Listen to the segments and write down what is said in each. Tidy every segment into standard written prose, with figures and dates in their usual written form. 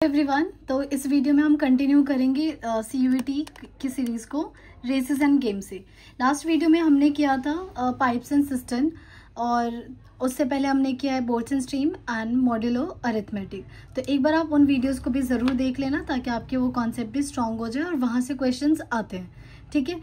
Everyone, तो इस video में हम कंटिन्यू करेंगे CUET की सीरीज को रेसेस एंड गेम से। लास्ट वीडियो में हमने किया था पाइप्स एंड सिस्टम, और उससे पहले हमने किया है boards and stream and modulo arithmetic. तो एक बार आप उन वीडियोस को भी ज़रूर देख लेना ताकि आपके वो कॉन्सेप्ट भी स्ट्रांग हो जाए और वहाँ से क्वेश्चंस आते हैं। ठीक है,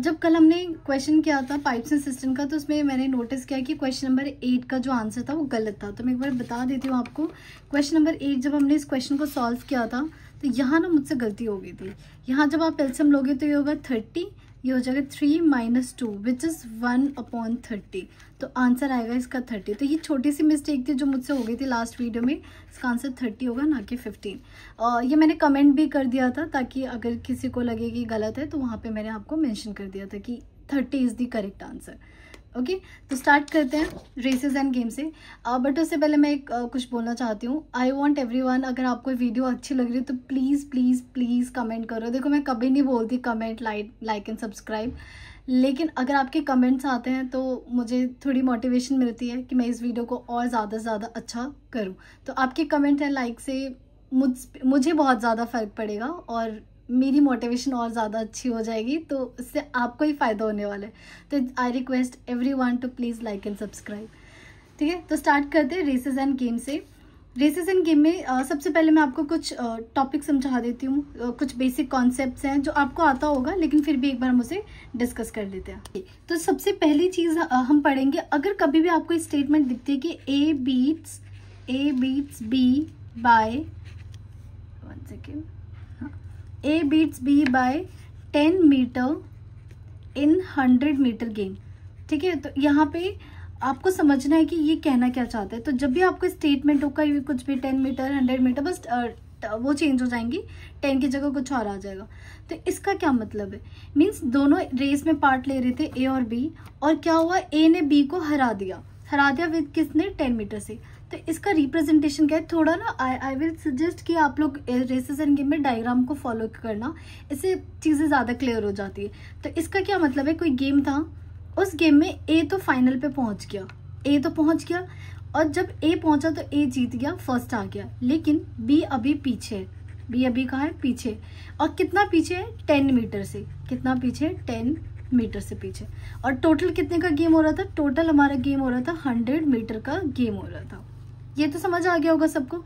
जब कल हमने क्वेश्चन किया था पाइप्स एंड सिस्टम का, तो उसमें मैंने नोटिस किया कि क्वेश्चन नंबर 8 का जो आंसर था वो गलत था। तो मैं एक बार बता देती हूँ आपको। क्वेश्चन नंबर 8 जब हमने इस क्वेश्चन को सॉल्व किया था तो यहाँ ना मुझसे गलती हो गई थी। यहाँ जब आप एलसीएम लोगे तो ये होगा 30, ये हो जाएगा 3 - 2 विच इज़ 1/30। तो आंसर आएगा इसका 30। तो ये छोटी सी मिस्टेक थी जो मुझसे हो गई थी लास्ट वीडियो में। इसका आंसर 30 होगा, ना कि 15। ये मैंने कमेंट भी कर दिया था ताकि अगर किसी को लगे कि गलत है तो वहाँ पे मैंने आपको मेंशन कर दिया था कि 30 is the correct answer. Okay, तो स्टार्ट करते हैं रेसेस एंड गेम से। बट उससे पहले मैं कुछ बोलना चाहती हूँ। आई वॉन्ट एवरीवन, अगर आपको वीडियो अच्छी लग रही है तो प्लीज़ प्लीज़ प्लीज़ कमेंट करो। देखो, मैं कभी नहीं बोलती कमेंट, लाइक एंड सब्सक्राइब, लेकिन अगर आपके कमेंट्स आते हैं तो मुझे थोड़ी मोटिवेशन मिलती है कि मैं इस वीडियो को और ज़्यादा से ज़्यादा अच्छा करूँ। तो आपके कमेंट एंड लाइक से मुझे बहुत ज़्यादा फ़र्क पड़ेगा और मेरी मोटिवेशन और ज़्यादा अच्छी हो जाएगी, तो इससे आपको ही फ़ायदा होने वाला है। तो I request everyone to please like and subscribe. ठीक है, तो स्टार्ट करते हैं रेसेस एंड गेम से। रेसेस एंड गेम में सबसे पहले मैं आपको कुछ टॉपिक समझा देती हूँ। कुछ बेसिक कॉन्सेप्ट्स हैं जो आपको आता होगा, लेकिन फिर भी एक बार हम उसे डिस्कस कर लेते हैं। तो सबसे पहली चीज़ हम पढ़ेंगे, अगर कभी भी आपको स्टेटमेंट दिखती है कि A beats B by 1 second, A beats B by 10 meter in 100 meter game. ठीक है, तो यहाँ पे आपको समझना है कि ये कहना क्या चाहता है। तो जब भी आपको स्टेटमेंट होगा कुछ भी 10 मीटर 100 मीटर, बस वो चेंज हो जाएंगी, 10 की जगह कुछ और आ जाएगा। तो इसका क्या मतलब है? मीन्स दोनों रेस में पार्ट ले रहे थे A और B, और क्या हुआ, A ने B को हरा दिया विद किसने, 10 मीटर से। तो इसका रिप्रेजेंटेशन क्या है, थोड़ा ना आई विल सजेस्ट कि आप लोग रेसेस एंड गेम में डायग्राम को फॉलो करना, इससे चीज़ें ज़्यादा क्लियर हो जाती है। तो इसका क्या मतलब है, कोई गेम था, उस गेम में A तो फाइनल पे पहुंच गया, और जब A पहुंचा तो A जीत गया, फर्स्ट आ गया, लेकिन B अभी पीछे है। B अभी कहाँ है, पीछे। और कितना पीछे है, 10 मीटर से। कितना पीछे, 10 मीटर से पीछे। और टोटल कितने का गेम हो रहा था, टोटल हमारा गेम हो रहा था 100 मीटर का गेम हो रहा था। ये तो समझ आ गया होगा सबको।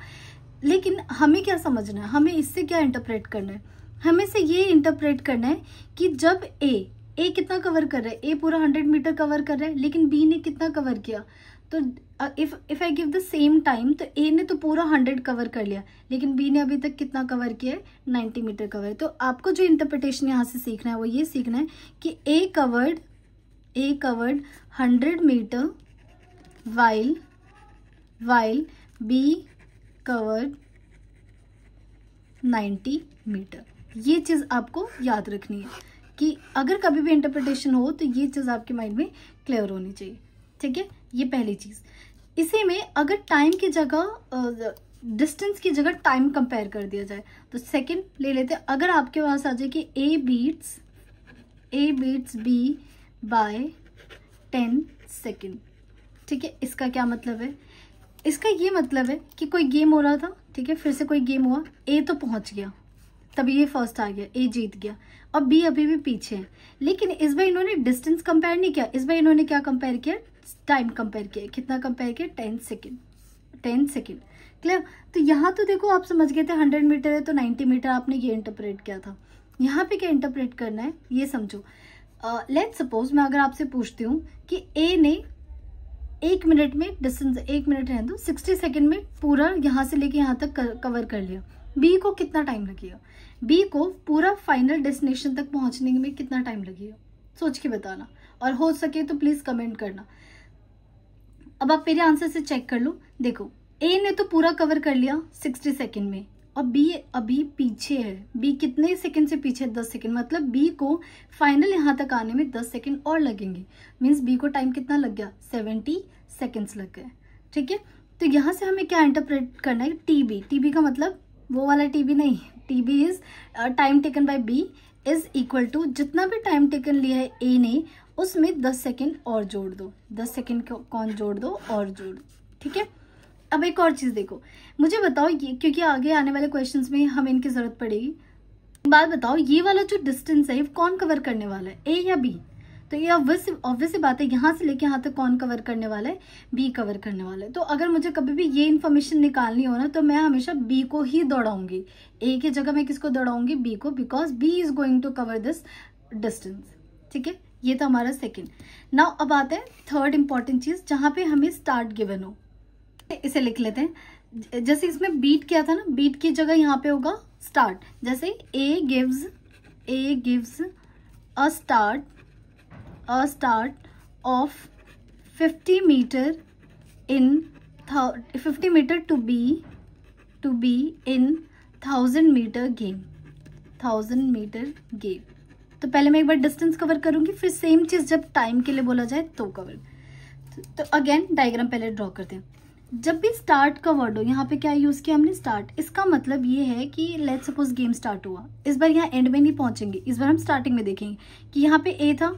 लेकिन हमें क्या समझना है, हमें इससे क्या इंटरप्रेट करना है, हमें से ये इंटरप्रेट करना है कि जब ए कितना कवर कर रहा है, ए पूरा 100 मीटर कवर कर रहा है, लेकिन बी ने कितना कवर किया। तो if I give the same time, तो ए ने तो पूरा 100 कवर कर लिया, लेकिन बी ने अभी तक कितना कवर किया है, 90 मीटर कवर है। तो आपको जो इंटरप्रिटेशन यहाँ से सीखना है वो ये सीखना है कि A covered 100 metre while B covered 90 metre. ये चीज़ आपको याद रखनी है कि अगर कभी भी इंटरप्रिटेशन हो तो ये चीज़ आपके माइंड में क्लियर होनी चाहिए। ठीक है, ये पहली चीज़। इसी में अगर टाइम की जगह डिस्टेंस की जगह टाइम कंपेयर कर दिया जाए तो सेकंड ले लेते हैं। अगर आपके पास आ जाए कि A beats B by 10 second. ठीक है, इसका क्या मतलब है, इसका ये मतलब है कि कोई गेम हो रहा था, ठीक है, फिर से कोई गेम हुआ, A तो पहुंच गया, तभी ये फर्स्ट आ गया, A जीत गया, और B अभी भी पीछे है। लेकिन इस बार इन्होंने डिस्टेंस कंपेयर नहीं किया, इस बार इन्होंने क्या कंपेयर किया, टाइम कंपेयर किया। कितना कंपेयर किया, 10 सेकेंड। क्लियर? तो यहाँ तो देखो आप समझ गए थे 100 मीटर है तो 90 मीटर, आपने ये इंटरप्रेट किया था। यहाँ पे क्या इंटरप्रेट करना है ये समझो। लेट्स सपोज मैं अगर आपसे पूछती हूँ कि A ने 1 मिनट में डिस्टेंस, 1 मिनट रहने दो, 60 सेकेंड में पूरा यहाँ से लेके यहाँ तक कवर कर लिया, B को कितना टाइम लगेगा, B को पूरा फाइनल डेस्टिनेशन तक पहुँचने में कितना टाइम लगेगा, सोच के बताना, और हो सके तो प्लीज़ कमेंट करना। अब आप मेरे आंसर से चेक कर लो। देखो, A ने तो पूरा कवर कर लिया 60 सेकेंड में, और B अभी पीछे है। B कितने सेकंड से पीछे, 10 सेकंड। मतलब B को फाइनल यहाँ तक आने में 10 सेकंड और लगेंगे। मीन्स B को टाइम कितना लग गया, 70 सेकंड्स लग गए। ठीक है, तो यहाँ से हमें क्या इंटरप्रेट करना है, TB का मतलब वो वाला TB नहीं, TB is time taken by B is equal to जितना भी टाइम टेकन लिया है A ने, उसमें 10 सेकेंड और जोड़ दो। 10 सेकेंड कौन जोड़ दो, और जोड़ दो। ठीक है, अब एक और चीज देखो, मुझे बताओ ये, क्योंकि आगे आने वाले क्वेश्चंस में हमें इनकी जरूरत पड़ेगी, बात बताओ ये वाला जो डिस्टेंस है कौन कवर करने वाला है, ए या बी? तो ये ऑब्वियस बात है, यहाँ से लेके यहाँ तक कौन कवर करने वाला है, बी कवर करने वाला है। तो अगर मुझे कभी भी ये इन्फॉर्मेशन निकालनी हो ना, तो मैं हमेशा बी को ही दौड़ाऊंगी, ए की जगह मैं किसको दौड़ाऊंगी, बी को, because B is going to cover this distance. ठीक है, ये तो हमारा सेकेंड। नाउ अब आते हैं थर्ड इंपॉर्टेंट चीज, जहां पे हमें स्टार्ट गिवन हो। इसे लिख लेते हैं, जैसे इसमें बीट किया था ना, बीट की जगह यहाँ पे होगा स्टार्ट। जैसे A gives a start of 50 meter in 50 meter to B in 1000 meter game. तो पहले मैं एक बार डिस्टेंस कवर करूंगी, फिर सेम चीज जब टाइम के लिए बोला जाए तो कवर। तो अगेन डायग्राम पहले ड्रॉ करते हैं। जब भी स्टार्ट का वर्ड हो, यहाँ पे क्या यूज किया हमने, स्टार्ट। इसका मतलब ये है कि लेट्स सपोज गेम स्टार्ट हुआ, इस बार यहाँ एंड में नहीं पहुंचेंगे, इस बार हम स्टार्टिंग में देखेंगे कि यहाँ पे ए था,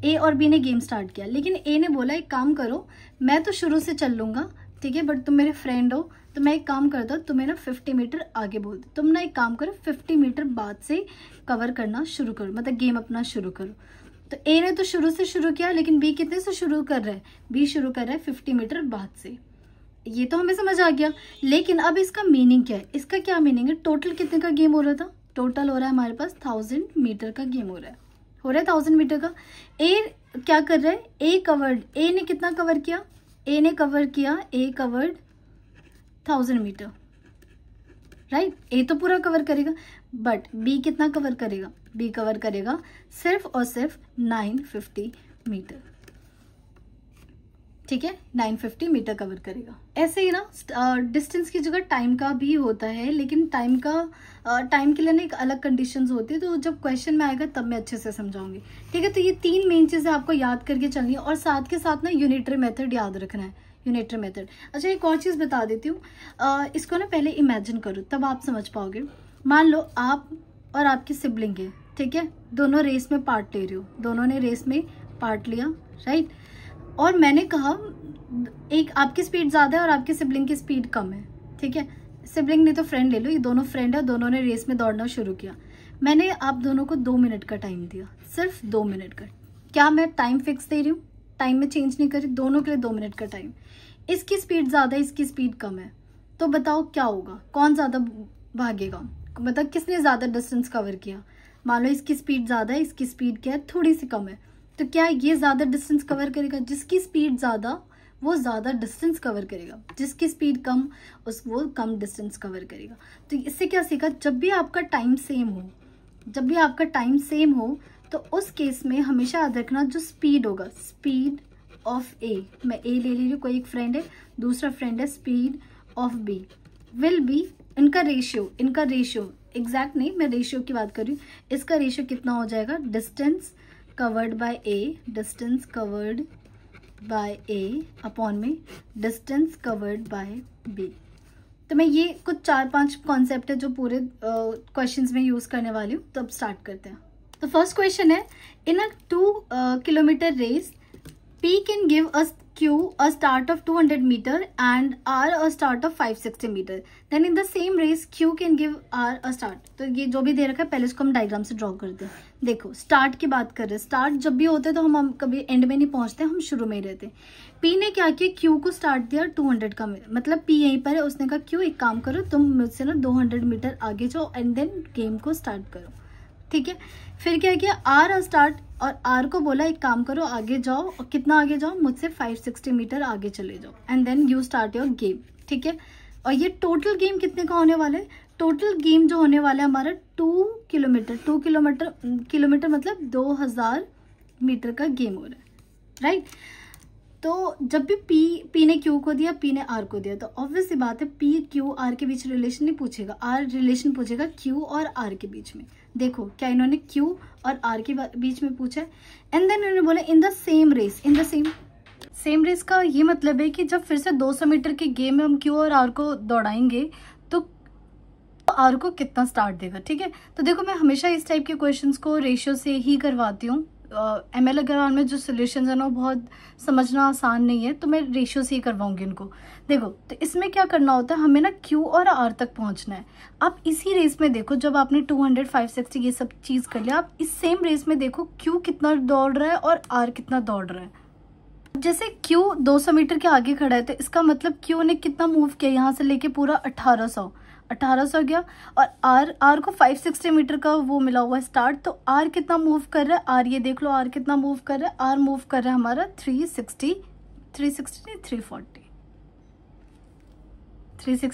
ए और बी ने गेम स्टार्ट किया, लेकिन ए ने बोला एक काम करो, मैं तो शुरू से चल लूंगा, ठीक है, बट तुम मेरे फ्रेंड हो, तो मैं एक काम करता हूँ, तुम्हें ना 50 मीटर आगे बोल दो, तुम ना एक काम करो 50 मीटर बाद से कवर करना शुरू करो, मतलब गेम अपना शुरू करो। तो ए ने तो शुरू से शुरू किया, लेकिन बी कितने से शुरू कर रहा है, बी शुरू कर रहा है 50 मीटर बाद से। ये तो हमें समझ आ गया, लेकिन अब इसका मीनिंग क्या है, इसका क्या मीनिंग है, टोटल कितने का गेम हो रहा था, टोटल हो रहा है हमारे पास 1000 मीटर का गेम हो रहा है 1000 मीटर का। ए क्या कर रहा है, ए ने कितना कवर किया, ए कवर्ड 1000 मीटर, राइट। ए तो पूरा कवर करेगा, बट बी कितना कवर करेगा, बी कवर करेगा सिर्फ और सिर्फ 950 मीटर, ठीक है, 950 मीटर कवर करेगा। ऐसे ही ना डिस्टेंस की जगह टाइम का भी होता है, लेकिन टाइम के लिए ना एक अलग कंडीशंस होती है, तो जब क्वेश्चन में आएगा तब मैं अच्छे से समझाऊंगी, ठीक है। तो ये 3 मेन चीजें आपको याद करके चलनी है, और साथ के साथ ना यूनिटरी मेथड याद रखना है, यूनिटरी मेथड। अच्छा, एक और चीज बता देती हूँ, इसको ना पहले इमेजिन करो तब आप समझ पाओगे। मान लो आप और आपकी सिबलिंग है, ठीक है, दोनों रेस में पार्ट ले रहे हो, दोनों ने रेस में पार्ट लिया, राइट। और मैंने कहा एक आपकी स्पीड ज्यादा है और आपकी सिबलिंग की स्पीड कम है, ठीक है। सिबलिंग ने तो फ्रेंड ले लो, ये दोनों फ्रेंड है, दोनों ने रेस में दौड़ना शुरू किया। मैंने आप दोनों को 2 मिनट का टाइम दिया, सिर्फ 2 मिनट का। क्या मैं टाइम फिक्स दे रही हूँ, टाइम में चेंज नहीं करी, दोनों के लिए 2 मिनट का टाइम। इसकी स्पीड ज्यादा है, इसकी स्पीड कम है, तो बताओ क्या होगा, कौन ज्यादा भागेगा, मतलब किसने ज्यादा डिस्टेंस कवर किया। मान लो इसकी स्पीड ज्यादा है, इसकी स्पीड क्या है, थोड़ी सी कम है, तो क्या ये ज्यादा डिस्टेंस कवर करेगा, जिसकी स्पीड ज्यादा वो ज्यादा डिस्टेंस कवर करेगा, जिसकी स्पीड कम वो कम डिस्टेंस कवर करेगा। तो इससे क्या सीखा, जब भी आपका टाइम सेम हो, तो उस केस में हमेशा याद रखना जो स्पीड होगा, स्पीड ऑफ ए, मैं ए ले ली हूँ, कोई एक फ्रेंड है, दूसरा फ्रेंड है, speed of B will be, इनका रेशियो एग्जैक्ट नहीं, मैं रेशियो की बात कर रही हूँ, इसका रेशियो कितना हो जाएगा, distance covered by A upon में डिस्टेंस कवर्ड बाय बी। तो मैं ये कुछ 4-5 कॉन्सेप्ट है जो पूरे क्वेश्चंस में यूज करने वाली हूँ। तो अब स्टार्ट करते हैं। तो फर्स्ट क्वेश्चन है, in a 2 kilometer race P can give us Q a start of 200 meter and R a start of 560 meter. Then in the same race Q can give R a start. तो ये जो भी दे रखा है पहले इसको हम डायग्राम से ड्रॉ करते हैं। देखो स्टार्ट की बात कर रहे हैं, स्टार्ट जब भी होते हैं तो हम कभी एंड में नहीं पहुंचते, हम शुरू में ही रहते हैं। P ने क्या किया, Q को स्टार्ट दिया 200 का, मतलब P यहीं पर है, उसने कहा Q एक काम करो, तुम मुझसे ना 200 मीटर आगे जाओ एंड देन गेम को स्टार्ट करो, ठीक है। फिर क्या किया, R स्टार्ट, और R को बोला एक काम करो आगे जाओ, और कितना आगे जाओ, मुझसे 560 मीटर आगे चले जाओ and then you start your game, ठीक है। और ये टोटल गेम कितने का होने वाला है, टोटल गेम जो होने वाला है हमारा 2 किलोमीटर मतलब 2000 मीटर का गेम हो रहा है, राइट। तो जब भी P ने Q को दिया, P ने R को दिया, तो ऑब्वियस सी बात है P Q R के बीच रिलेशन नहीं पूछेगा, R रिलेशन पूछेगा Q और R के बीच में। देखो क्या इन्होंने Q और R के बीच में पूछा है, एंड देन इन्होंने बोला in the same race, in the same race का ये मतलब है कि जब फिर से 200 मीटर के गेम में हम Q और R को दौड़ाएंगे तो R को कितना स्टार्ट देगा, ठीक है। तो देखो मैं हमेशा इस टाइप के क्वेश्चंस को रेशियो से ही करवाती हूँ, ML अग्रवाल में जो सोल्यूशन है ना वो बहुत समझना आसान नहीं है, तो मैं रेशियो से ही करवाऊंगी इनको। देखो तो इसमें क्या करना होता है, हमें ना Q और R तक पहुंचना है। आप इसी रेस में देखो, जब आपने 200, 560 ये सब चीज़ कर लिया, आप इस सेम रेस में देखो Q कितना दौड़ रहा है और R कितना दौड़ रहा है। जैसे Q 200 मीटर के आगे खड़ा है, तो इसका मतलब Q ने कितना मूव किया, यहाँ से लेके पूरा 1800 गया, और R को 560 मीटर का वो मिला हुआ है स्टार्ट, तो R कितना मूव कर रहा है, R ये देख लो R कितना मूव कर रहा है, R मूव कर रहा है हमारा 360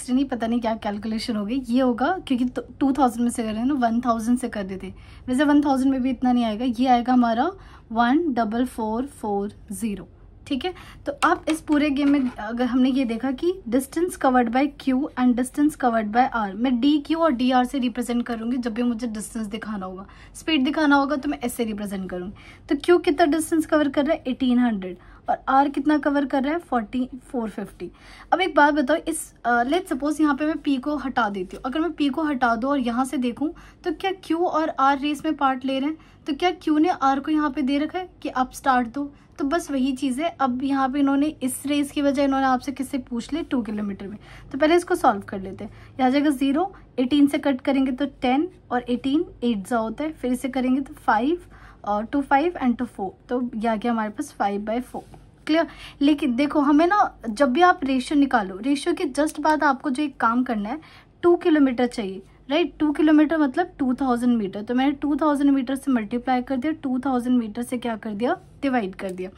नहीं, पता नहीं क्या कैलकुलेशन हो गई, ये होगा क्योंकि 2000 में से कर रहे हैं ना, 1000 से कर देते, वैसे 1000 में भी इतना नहीं आएगा, ये आएगा हमारा 14440। ठीक है, तो आप इस पूरे गेम में अगर हमने ये देखा कि distance covered bye Q and distance covered bye R, मैं DQ और DR से रिप्रेजेंट करूंगी जब भी मुझे डिस्टेंस दिखाना होगा, स्पीड दिखाना होगा तो मैं ऐसे रिप्रेजेंट करूंगी। तो Q कितना डिस्टेंस कवर कर रहा है 1800 और R कितना कवर कर रहा है 450। अब एक बात बताओ, इस लेट्स सपोज यहाँ पे मैं P को हटा देती हूँ, अगर मैं P को हटा दूँ और यहाँ से देखूँ तो क्या Q और R रेस में पार्ट ले रहे हैं, तो क्या Q ने R को यहाँ पे दे रखा है कि आप स्टार्ट दो, तो बस वही चीज़ है। अब यहाँ पे इन्होंने इस रेस की वजह इन्होंने आपसे किससे पूछ ले 2 किलोमीटर में, तो पहले इसको सॉल्व कर लेते हैं। यहाँ जाएगा 0, 18 से कट करेंगे तो 10 और 18 8 जा होता है, फिर इसे करेंगे तो 5 और 2 5 एंड 2 4, तो यहाँ गया हमारे पास 5/4। क्लियर। लेकिन देखो हमें ना जब भी आप रेशियो निकालो, रेशियो के जस्ट बाद आपको जो एक काम करना है 2 किलोमीटर चाहिए, राइट। 2 किलोमीटर मतलब 2000 मीटर, तो मैंने 2000 मीटर से मल्टीप्लाई कर दिया, 2000 मीटर से क्या कर दिया डिवाइड कर दिया।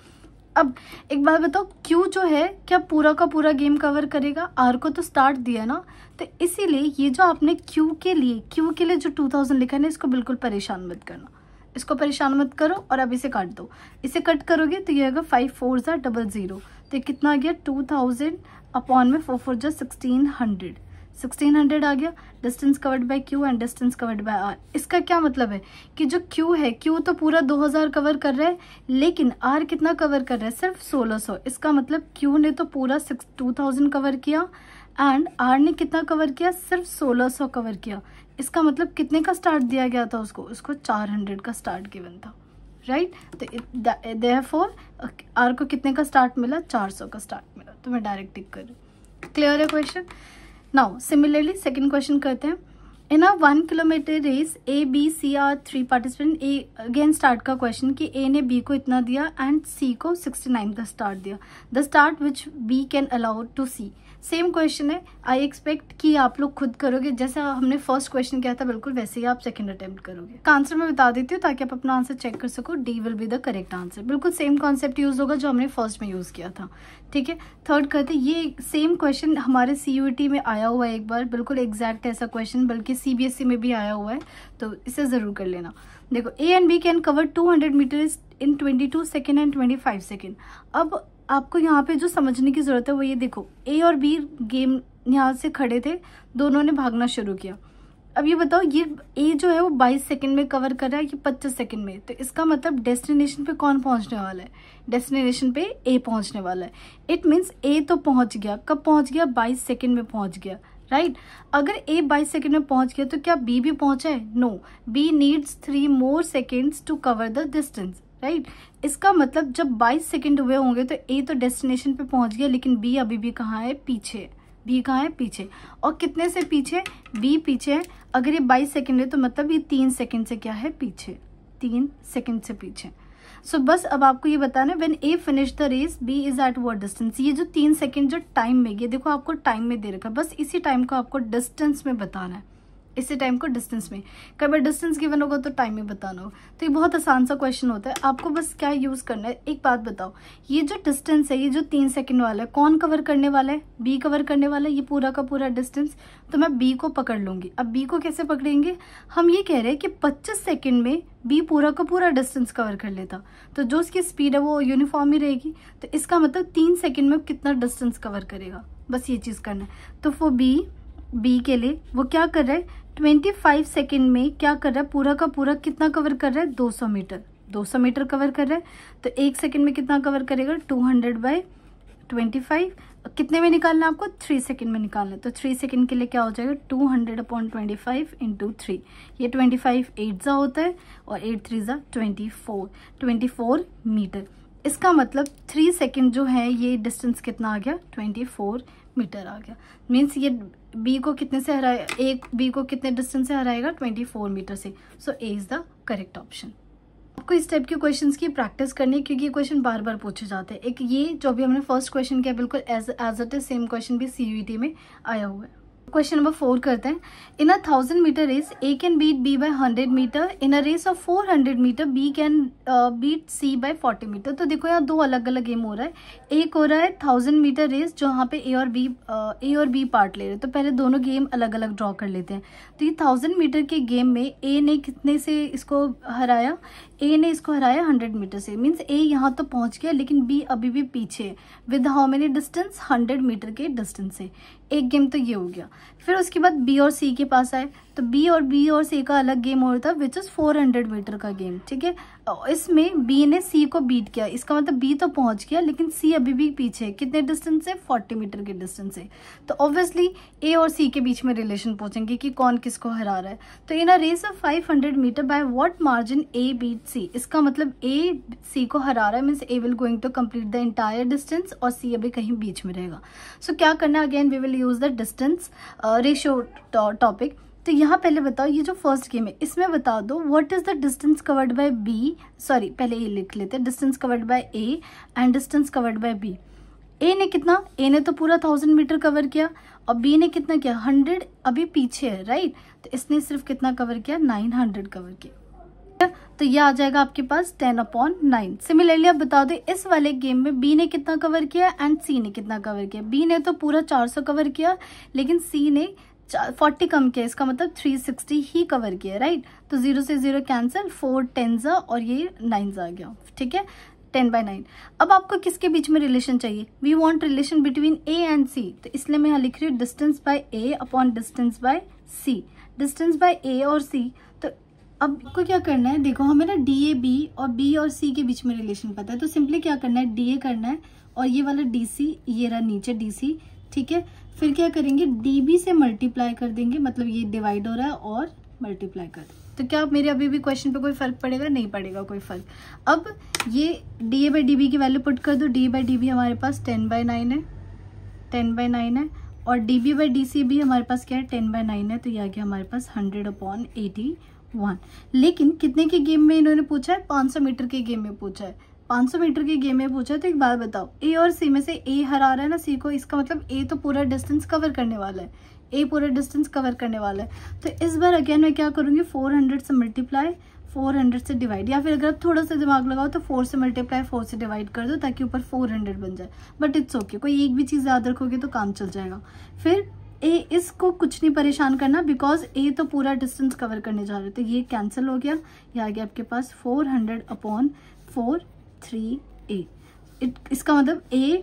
अब एक बात बताओ, Q जो है क्या पूरा का पूरा गेम कवर करेगा, R को तो स्टार्ट दिया ना, तो इसीलिए ये जो आपने Q के लिए जो 2000 लिखा है ना, इसको बिल्कुल परेशान मत करना, इसको परेशान मत करो और अब इसे काट दो। इसे कट करोगे तो ये आएगा 5 4 ज़ा 00, तो ये कितना आ गया 2000 अपॉन में 4 4 जा 1600 आ गया। Distance covered bye Q and distance covered bye R। इसका क्या मतलब है कि जो Q है, Q तो पूरा 2000 कवर कर रहा है, लेकिन R कितना कवर कर रहा है, सिर्फ 1600। इसका मतलब Q ने तो पूरा 2000 कवर किया एंड R ने कितना कवर किया, सिर्फ 1600 कवर किया। इसका मतलब कितने का स्टार्ट दिया गया था उसको 400 का स्टार्ट गिवन था, राइट। तो देयरफॉर R को कितने का स्टार्ट मिला, 400 का स्टार्ट मिला, तो मैं डायरेक्ट टिक कर रही हूँ। क्लियर है question. Now similarly second question करते हैं। In a 1 kilometer race A, B, C are 3 participant. A again start का क्वेश्चन कि A ने B को इतना दिया एंड C को 69 का स्टार्ट दिया। The start which B can allow to C। Same question है, आई एक्सपेक्ट कि आप लोग खुद करोगे, जैसा हमने फर्स्ट क्वेश्चन किया था बिल्कुल वैसे ही आप सेकंड अटेम्प्ट करोगे। आंसर मैं बता देती हूँ ताकि आप अपना आंसर चेक कर सको। D will be the correct answer. बिल्कुल सेम कॉन्सेप्ट यूज होगा जो हमने फर्स्ट में यूज किया था, ठीक है। थर्ड करते, ये सेम क्वेश्चन हमारे CUET में आया हुआ है एक बार, बिल्कुल एग्जैक्ट ऐसा क्वेश्चन, बल्कि CBSE में भी आया हुआ है, तो इसे जरूर कर लेना। देखो A and B can cover 200 meter in 22 second and 25 second. अब आपको यहाँ पे जो समझने की जरूरत है वो ये देखो, A और B गेम यहाँ से खड़े थे, दोनों ने भागना शुरू किया। अब ये बताओ, ये A जो है वो 22 सेकंड में कवर कर रहा है, ये 25 सेकंड में, तो इसका मतलब डेस्टिनेशन पे कौन पहुंचने वाला है, डेस्टिनेशन पे A पहुंचने वाला है। इट मीन्स A तो पहुंच गया, कब पहुंच गया, 22 सेकंड में पहुंच गया, राइट। अगर A 22 सेकंड में पहुंच गया तो क्या B भी पहुंचा है, no, B needs 3 more seconds to cover the distance, right. इसका मतलब जब 22 सेकंड हुए होंगे तो A तो डेस्टिनेशन पे पहुंच गया, लेकिन B अभी भी कहाँ है, पीछे। B कहाँ है, पीछे। और कितने से पीछे, B पीछे है। अगर ये 22 सेकंड है तो मतलब ये 3 सेकंड से क्या है, पीछे, 3 सेकंड से पीछे। सो बस अब आपको ये बताना है, when A finish the race B is at what distance. ये जो 3 सेकंड जो टाइम में, ये देखो आपको टाइम में दे रखा है, बस इसी टाइम को आपको डिस्टेंस में बताना है, इसी टाइम को डिस्टेंस में। कई बार डिस्टेंस गिवन होगा तो टाइम में बताना होगा, तो ये बहुत आसान सा क्वेश्चन होता है। आपको बस क्या यूज करना है, एक बात बताओ, ये जो डिस्टेंस है, ये जो 3 सेकंड वाला है, कौन कवर करने वाला है, B कवर करने वाला है, ये पूरा का पूरा डिस्टेंस। तो मैं B को पकड़ लूंगी। अब B को कैसे पकड़ेंगे, हम ये कह रहे हैं कि 25 सेकंड में B पूरा का पूरा डिस्टेंस कवर कर लेता, तो जो उसकी स्पीड है वो यूनिफॉर्म ही रहेगी। तो इसका मतलब 3 सेकंड में कितना डिस्टेंस कवर करेगा, बस ये चीज करना है। तो फॉर B के लिए वो क्या कर रहा है, 25 सेकंड में क्या कर रहा है, पूरा का पूरा कितना कवर कर रहा है, 200 मीटर कवर कर रहा है। तो 1 सेकंड में कितना कवर करेगा, 200/25, कितने में निकालना है आपको? 3 सेकेंड में निकालना है। तो 3 सेकेंड के लिए क्या हो जाएगा? 200/25 × 3। ये 25 8 जा होता है और 8 3 जा 24 मीटर। इसका मतलब 3 सेकेंड जो है ये डिस्टेंस कितना आ गया? 24 मीटर आ गया। मीन्स ये बी को कितने से हराए, ए बी को कितने डिस्टेंस से हराएगा? 24 मीटर से। सो ए इज द करेक्ट ऑप्शन। आपको इस टाइप के क्वेश्चंस की प्रैक्टिस करनी है क्योंकि ये क्वेश्चन बार बार पूछे जाते हैं। एक ये जो भी हमने फर्स्ट क्वेश्चन किया बिल्कुल as it is same question भी CUET में आया हुआ है। क्वेश्चन नंबर 4 करते हैं। In a 1000 metre race A can beat B by 100 metre. In a race of 400 metre B can beat C by 40 metre. तो देखो यहाँ दो अलग अलग गेम हो रहा है। एक हो रहा है 1000 मीटर रेस जहाँ पे A और B पार्ट ले रहे हैं। तो पहले दोनों गेम अलग अलग ड्रॉ कर लेते हैं। तो ये 1000 मीटर के गेम में A ने कितने से इसको हराया? A ने इसको हराया 100 मीटर से। मीन्स A यहाँ तो पहुँच गया लेकिन B अभी भी पीछे है। With how many distance? 100 metre के डिस्टेंस से। एक गेम तो ये हो गया। फिर उसके बाद B और C के पास आए तो B और C का अलग गेम हो रहा था विच इज 400 मीटर का गेम। ठीक है, इसमें B ने C को बीट किया। इसका मतलब B तो पहुंच गया लेकिन C अभी भी पीछे है। कितने डिस्टेंस से? 40 मीटर के डिस्टेंस से। तो ऑब्वियसली A और C के बीच में रिलेशन पूछेंगे कि कौन किसको हरा रहा है। तो in a race of 500 metre by what margin A beat C। इसका मतलब A C को हरा रहा है, means A will going to complete the entire distance और C अभी कहीं बीच में रहेगा। सो क्या करना है? Again we will use the distance ratio topic. तो यहाँ पहले बताओ ये जो फर्स्ट गेम है इसमें बता दो what is the distance covered by B, sorry पहले ये लिख लेते हैं, distance covered by A and distance covered by B. A ने कितना? ए ने तो पूरा 1000 मीटर कवर किया और बी ने कितना किया? 100 अभी पीछे है, राइट। तो इसने सिर्फ कितना कवर किया? 900 कवर किया। तो ये आ जाएगा आपके पास 10/9। सिमिलरली आप बता दो इस वाले गेम में बी ने कितना कवर किया एंड सी ने कितना कवर किया। बी ने तो पूरा 400 कवर किया लेकिन सी ने 40 कम किया। इसका मतलब 360 ही कवर किया, राइट। तो 0 से 0 कैंसिल, 4 10s और ये 9s आ गया। ठीक है, 10/9। अब आपको किसके बीच में रिलेशन चाहिए? We want relation between A and C। तो इसलिए मैं यहाँ लिख रही हूँ distance by A upon distance by C। Distance by A और C। तो अब आपको क्या करना है? देखो हमें ना DAB और B और C के बीच में रिलेशन पता है। तो सिंपली क्या करना है? DA करना है और ये वाला DC, ये रहा नीचे DC। ठीक है, फिर क्या करेंगे? DB से मल्टीप्लाई कर देंगे, मतलब ये डिवाइड हो रहा है और मल्टीप्लाई कर देंगे। तो क्या मेरे अभी भी क्वेश्चन पे कोई फर्क पड़ेगा? नहीं पड़ेगा कोई फर्क। अब ये DA/DB की वैल्यू पुट कर दो। DA/DB हमारे पास 10/9 है, 10/9 है और DB/DC भी हमारे पास क्या है? 10/9 है। तो ये आ गया हमारे पास 100/81। लेकिन कितने के गेम में इन्होंने पूछा है? 500 मीटर के गेम में पूछा है। 500 मीटर के गेम में पूछा है। तो एक बात बताओ, A और C में से A हरा रहा है ना C को, इसका मतलब A तो पूरा डिस्टेंस कवर करने वाला है। A पूरा डिस्टेंस कवर करने वाला है। तो इस बार अगेन मैं क्या करूंगी? 400 से मल्टीप्लाई, 400 से डिवाइड, या फिर अगर आप थोड़ा सा दिमाग लगाओ तो 4 से मल्टीप्लाई 4 से डिवाइड कर दो ताकि ऊपर 400 बन जाए। बट इट्स ओके, कोई एक भी चीज़ याद रखोगे तो काम चल जाएगा। फिर A इसको कुछ नहीं परेशान करना बिकॉज A तो पूरा डिस्टेंस कवर करने जा रहे थे। ये कैंसिल हो गया। ये आ गया आपके पास 400/438। इसका मतलब A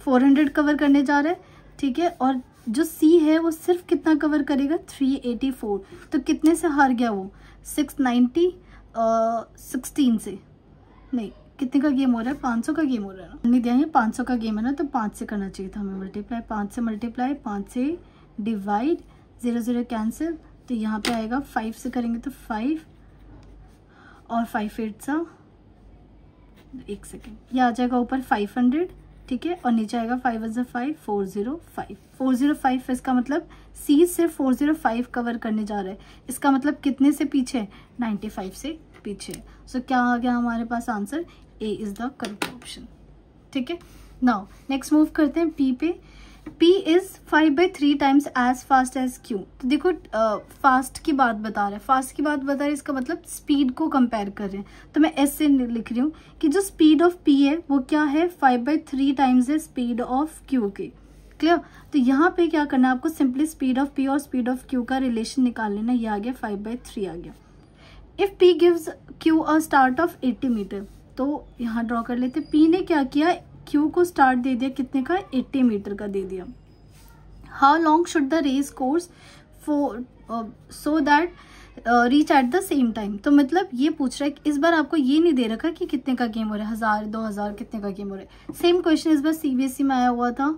400 कवर करने जा रहा है। ठीक है, और जो C है वो सिर्फ कितना कवर करेगा? 384। तो कितने से हार गया वो? 690 16 से। नहीं, कितने का गेम हो रहा है? 500 का गेम हो रहा है ना, नहीं दिया है 500 का गेम है ना, तो 5 से करना चाहिए था हमें मल्टीप्लाई। 5 से मल्टीप्लाई, 5 से डिवाइड, 0 0 कैंसिल। तो यहाँ पे आएगा 5 से करेंगे तो 5 और 5 8 एक सेकेंड, ये आ जाएगा ऊपर 500। ठीक है, और नीचे आएगा 5 × 5 405। 405 इसका मतलब C सिर्फ 405 कवर करने जा रहा है। इसका मतलब कितने से पीछे? 95 से पीछे। सो क्या आ गया हमारे पास answer? A is the correct option. ठीक है, नाउ नेक्स्ट मूव करते हैं P पे। P is 5/3 times as fast as Q। तो देखो फास्ट की बात बता रहा है, फास्ट की बात बता रहा है, इसका मतलब स्पीड को कंपेयर कर रहे हैं। तो मैं S से लिख रही हूँ कि जो स्पीड ऑफ P है वो क्या है? 5/3 टाइम्स है स्पीड ऑफ Q के। क्लियर? तो यहाँ पे क्या करना है आपको? सिंपली स्पीड ऑफ P और स्पीड ऑफ Q का रिलेशन निकाल लेना। ये आ गया 5/3 आ गया। If P gives Q a start of 80 metre, तो यहाँ ड्रॉ कर लेते। P ने क्या किया? Q को स्टार्ट दे दिया कितने का? 80 मीटर का दे दिया। How long should the race course for so that reach at the same time. तो मतलब ये पूछ रहा है कि इस बार आपको ये नहीं दे रखा कि कितने का गेम हो रहा है, 1000 2000 कितने का गेम हो रहा है। सेम क्वेश्चन इस बार CBSE में आया हुआ था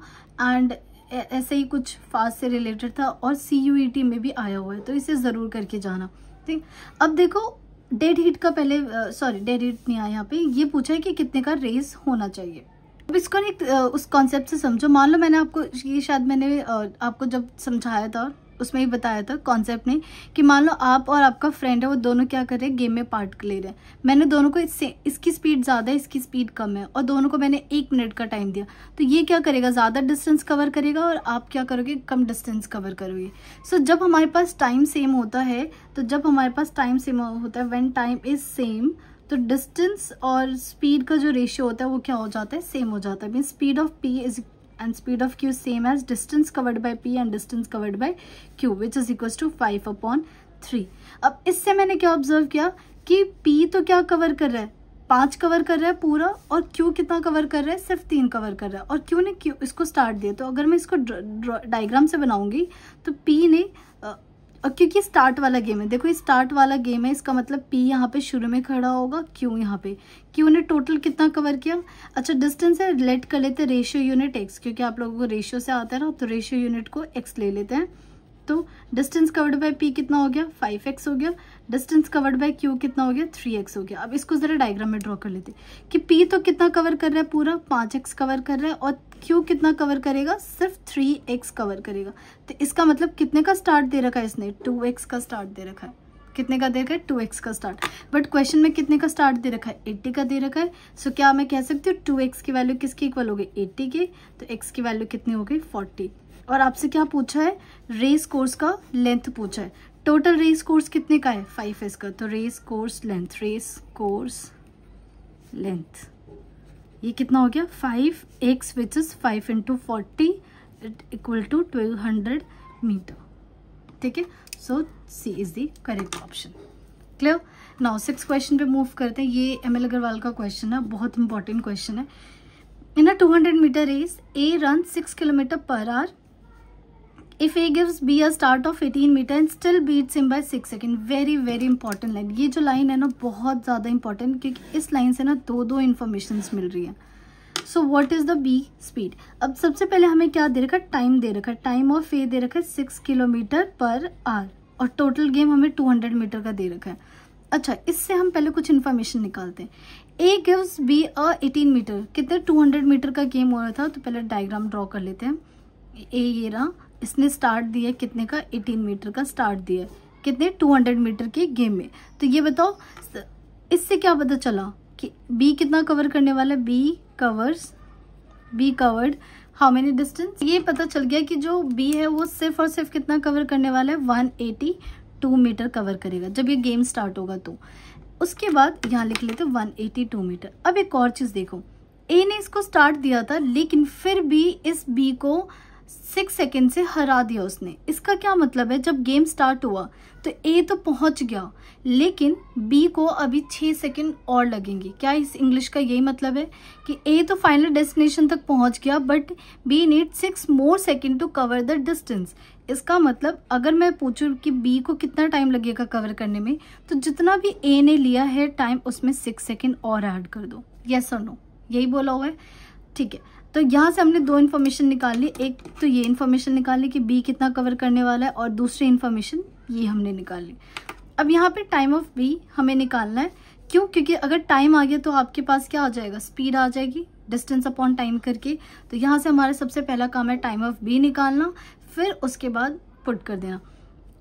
एंड ऐसे ही कुछ फास्ट से रिलेटेड था और CUET में भी आया हुआ है, तो इसे ज़रूर करके जाना। ठीक, अब देखो डेड हीट का पहले डेड हीट नहीं आया यहाँ पे, ये पूछा है कि कितने का रेस होना चाहिए। अब इसको एक उस कॉन्सेप्ट से समझो। मान लो मैंने आपको ये शायद मैंने आपको जब समझाया था उसमें ही बताया था कॉन्सेप्ट ने कि मान लो आप और आपका फ्रेंड है, वो दोनों क्या कर रहे हैं, गेम में पार्ट ले रहे हैं। मैंने दोनों को इसकी स्पीड ज़्यादा है, इसकी स्पीड कम है और दोनों को मैंने 1 मिनट का टाइम दिया, तो ये क्या करेगा, ज़्यादा डिस्टेंस कवर करेगा और आप क्या करोगे, कम डिस्टेंस कवर करोगे। सो जब हमारे पास टाइम सेम होता है, व्हेन टाइम इज सेम, तो डिस्टेंस और स्पीड का जो रेशियो होता है वो क्या हो जाता है, सेम हो जाता है। Mean speed of P is and speed of Q same as distance covered by P and distance covered by Q which is equals to 5/3। अब इससे मैंने क्या ऑब्जर्व किया कि P तो क्या कवर कर रहा है, 5 कवर कर रहा है पूरा, और Q कितना कवर कर रहा है, सिर्फ 3 कवर कर रहा है, और Q ने इसको स्टार्ट दिया। तो अगर मैं इसको डायग्राम से बनाऊंगी तो P ने क्योंकि स्टार्ट वाला गेम है, देखो ये स्टार्ट वाला गेम है, इसका मतलब P यहाँ पे शुरू में खड़ा होगा, Q यहाँ पे, Q ने टोटल कितना कवर किया। अच्छा डिस्टेंस है, लेट कर लेते हैं रेशियो यूनिट x, क्योंकि आप लोगों को रेशियो से आता है ना, तो रेशियो यूनिट को x ले लेते हैं। तो डिस्टेंस कवर्ड बाय P कितना हो गया, 5x हो गया। डिस्टेंस कवर्ड बाय Q कितना हो गया, 3x हो गया। अब इसको जरा डायग्राम में ड्रॉ कर लेते हैं कि P तो कितना कवर कर रहा है, पूरा 5x कवर कर रहा है, और Q कितना कवर करेगा, सिर्फ 3x कवर करेगा। तो इसका मतलब कितने का स्टार्ट दे रखा है इसने, 2x का स्टार्ट दे रखा है। कितने का दे रखा है, 2x का स्टार्ट। बट क्वेश्चन में कितने का स्टार्ट दे रखा है, 80 का दे रखा है। सो क्या मैं कह सकती हूँ 2x की वैल्यू किसकी इक्वल हो गई, 80 के, तो x की वैल्यू कितनी हो गई, 40। और आपसे क्या पूछा है, रेस कोर्स का लेंथ पूछा है। टोटल रेस कोर्स कितने का है, 5s का, तो रेस कोर्स लेंथ ये कितना हो गया, 5x which is 5 × 40 equal to 1200 metre. ठीक है, so C is the correct option. Clear. Now 6 question पे मूव करते हैं। ये ML अग्रवाल का क्वेश्चन है, बहुत इंपॉर्टेंट क्वेश्चन है। In a 200 metre race A run 6 km/h if A gives B a start of 18 meter and still beats him by 6 seconds। Very very important line. ये जो लाइन है ना बहुत ज़्यादा इंपॉर्टेंट, क्योंकि इस लाइन से ना दो इन्फॉर्मेशन मिल रही है। So what is the B speed. अब सबसे पहले हमें क्या दे रखा है, टाइम दे रखा है। टाइम ऑफ A दे रखा है 6 km/h और टोटल गेम हमें 200 मीटर का दे रखा है। अच्छा इससे हम पहले कुछ इन्फॉर्मेशन निकालते हैं। A gives B a 18 metre, कितने 200 मीटर का गेम हो रहा था, तो पहले डायग्राम ड्रॉ कर लेते हैं। A ये रहा, इसने स्टार्ट दिया कितने का, 18 मीटर का स्टार्ट दिया, कितने 200 मीटर के गेम में। तो ये बताओ इससे क्या पता चला कि B कितना कवर करने वाला है, B covered how many distance. ये पता चल गया कि जो B है वो सिर्फ और सिर्फ कितना कवर करने वाला है, 182 मीटर कवर करेगा जब ये गेम स्टार्ट होगा। तो उसके बाद यहाँ लिख लेते 182 मीटर। अब एक और चीज देखो, A ने इसको स्टार्ट दिया था लेकिन फिर भी इस B को 6 सेकेंड से हरा दिया उसने। इसका क्या मतलब है, जब गेम स्टार्ट हुआ तो A तो पहुंच गया लेकिन B को अभी 6 सेकेंड और लगेंगे। क्या इस इंग्लिश का यही मतलब है कि A तो फाइनल डेस्टिनेशन तक पहुंच गया but B need 6 more second to cover the distance. इसका मतलब अगर मैं पूछूं कि B को कितना टाइम लगेगा कवर करने में, तो जितना भी A ने लिया है टाइम उसमें 6 सेकेंड और ऐड कर दो। यस और नो, यही बोला हुआ है। ठीक है, तो यहाँ से हमने 2 इन्फॉर्मेशन निकाल ली। एक तो ये इन्फॉर्मेशन निकाल ली कि B कितना कवर करने वाला है, और दूसरी इन्फॉर्मेशन ये हमने निकाल ली। अब यहाँ पे टाइम ऑफ B हमें निकालना है। क्यों, क्योंकि अगर टाइम आ गया तो आपके पास क्या आ जाएगा, स्पीड आ जाएगी डिस्टेंस अपॉन टाइम करके। तो यहाँ से हमारा सबसे पहला काम है टाइम ऑफ B निकालना, फिर उसके बाद पुट कर देना।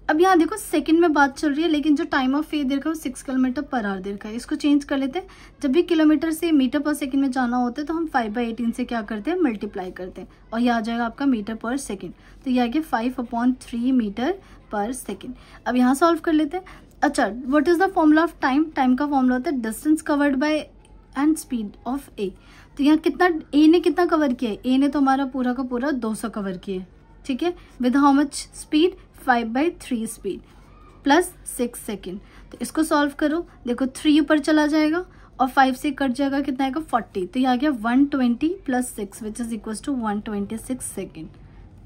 अब यहाँ देखो सेकंड में बात चल रही है, लेकिन जो टाइम ऑफ A दे रखा है वो 6 km/h दे रखा है। इसको चेंज कर लेते हैं। जब भी किलोमीटर से मीटर पर सेकंड में जाना होता है तो हम 5/18 से क्या करते हैं, मल्टीप्लाई करते हैं, और ये आ जाएगा आपका मीटर पर सेकंड। तो ये आ गया 5/3 मीटर पर सेकंड। अब यहाँ सॉल्व कर लेते हैं। अच्छा what is the formula of time. Time का फॉर्मूला होता है distance covered bye and speed of A। तो यहाँ कितना A ने कितना कवर किया है, A ने तो हमारा पूरा का पूरा 200 कवर किया है। ठीक है, with how much speed, 5/3 speed plus 6 second. तो इसको सॉल्व करो, देखो 3 ऊपर चला जाएगा और 5 से कट जाएगा, कितना आएगा 40। तो ये आ गया 120 + 6 which is equal to 126 second.